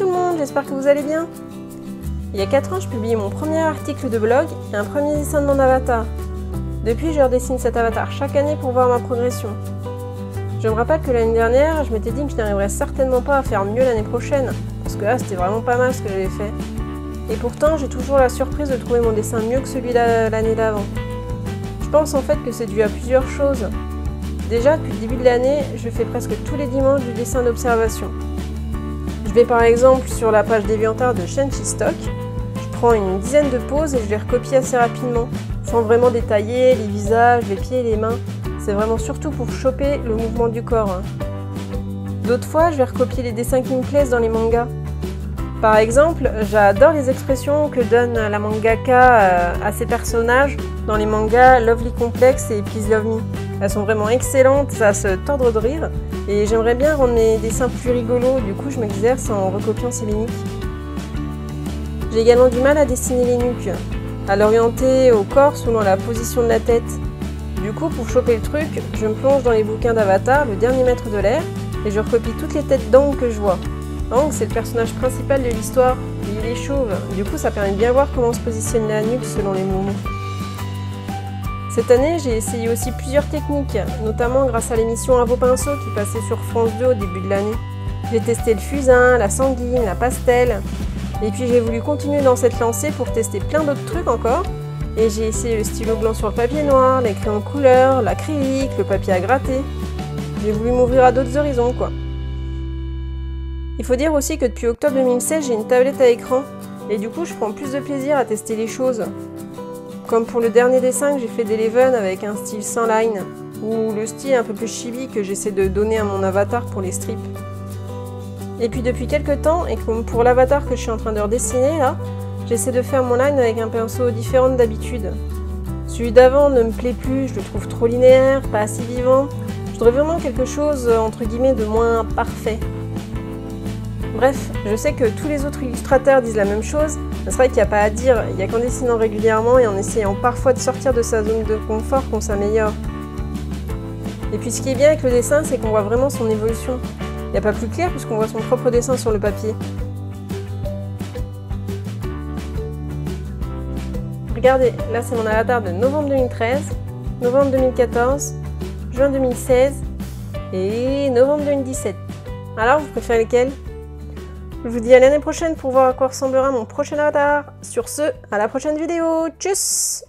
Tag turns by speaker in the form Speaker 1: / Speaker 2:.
Speaker 1: tout le monde, j'espère que vous allez bien. Il y a 4 ans, je publiais mon premier article de blog et un premier dessin de mon avatar. Depuis, je redessine cet avatar chaque année pour voir ma progression. Je me rappelle que l'année dernière, je m'étais dit que je n'arriverais certainement pas à faire mieux l'année prochaine, parce que là, c'était vraiment pas mal ce que j'avais fait. Et pourtant, j'ai toujours la surprise de trouver mon dessin mieux que celui de l'année d'avant. Je pense en fait que c'est dû à plusieurs choses. Déjà, depuis le début de l'année, je fais presque tous les dimanches du dessin d'observation. Je vais par exemple sur la page DeviantArt de Shenchi Stock, je prends une dizaine de poses et je les recopie assez rapidement, sans vraiment détailler les visages, les pieds et les mains. C'est vraiment surtout pour choper le mouvement du corps. D'autres fois, je vais recopier les dessins qui me plaisent dans les mangas. Par exemple, j'adore les expressions que donne la mangaka à ses personnages dans les mangas Lovely Complex et Please Love Me. Elles sont vraiment excellentes, ça se tordre de rire, et j'aimerais bien rendre mes dessins plus rigolos, du coup je m'exerce en recopiant ces mimiques. J'ai également du mal à dessiner les nuques, à l'orienter au corps selon la position de la tête. Du coup, pour choper le truc, je me plonge dans les bouquins d'Avatar, le dernier maître de l'air, et je recopie toutes les têtes d'Aang que je vois. Aang, c'est le personnage principal de l'histoire, et il est chauve, du coup ça permet de bien voir comment se positionne la nuque selon les mouvements. Cette année, j'ai essayé aussi plusieurs techniques, notamment grâce à l'émission À vos pinceaux qui passait sur France 2 au début de l'année. J'ai testé le fusain, la sanguine, la pastel, et puis j'ai voulu continuer dans cette lancée pour tester plein d'autres trucs encore. Et j'ai essayé le stylo blanc sur le papier noir, les crayons de couleur, l'acrylique, le papier à gratter. J'ai voulu m'ouvrir à d'autres horizons, quoi. Il faut dire aussi que depuis octobre 2016, j'ai une tablette à écran, et du coup je prends plus de plaisir à tester les choses. Comme pour le dernier dessin que j'ai fait d'Eleven avec un style sans line, ou le style un peu plus chibi que j'essaie de donner à mon avatar pour les strips. Et puis depuis quelques temps, et comme pour l'avatar que je suis en train de redessiner là, j'essaie de faire mon line avec un pinceau différent d'habitude. Celui d'avant ne me plaît plus, je le trouve trop linéaire, pas assez vivant. Je voudrais vraiment quelque chose entre guillemets de moins parfait. Bref, je sais que tous les autres illustrateurs disent la même chose, mais c'est vrai qu'il n'y a pas à dire, il n'y a qu'en dessinant régulièrement et en essayant parfois de sortir de sa zone de confort qu'on s'améliore. Et puis ce qui est bien avec le dessin, c'est qu'on voit vraiment son évolution. Il n'y a pas plus clair puisqu'on voit son propre dessin sur le papier. Regardez, là c'est mon avatar de novembre 2013, novembre 2014, juin 2016 et novembre 2017. Alors, vous préférez lequel ? Je vous dis à l'année prochaine pour voir à quoi ressemblera mon prochain avatar. Sur ce, à la prochaine vidéo. Tchuss!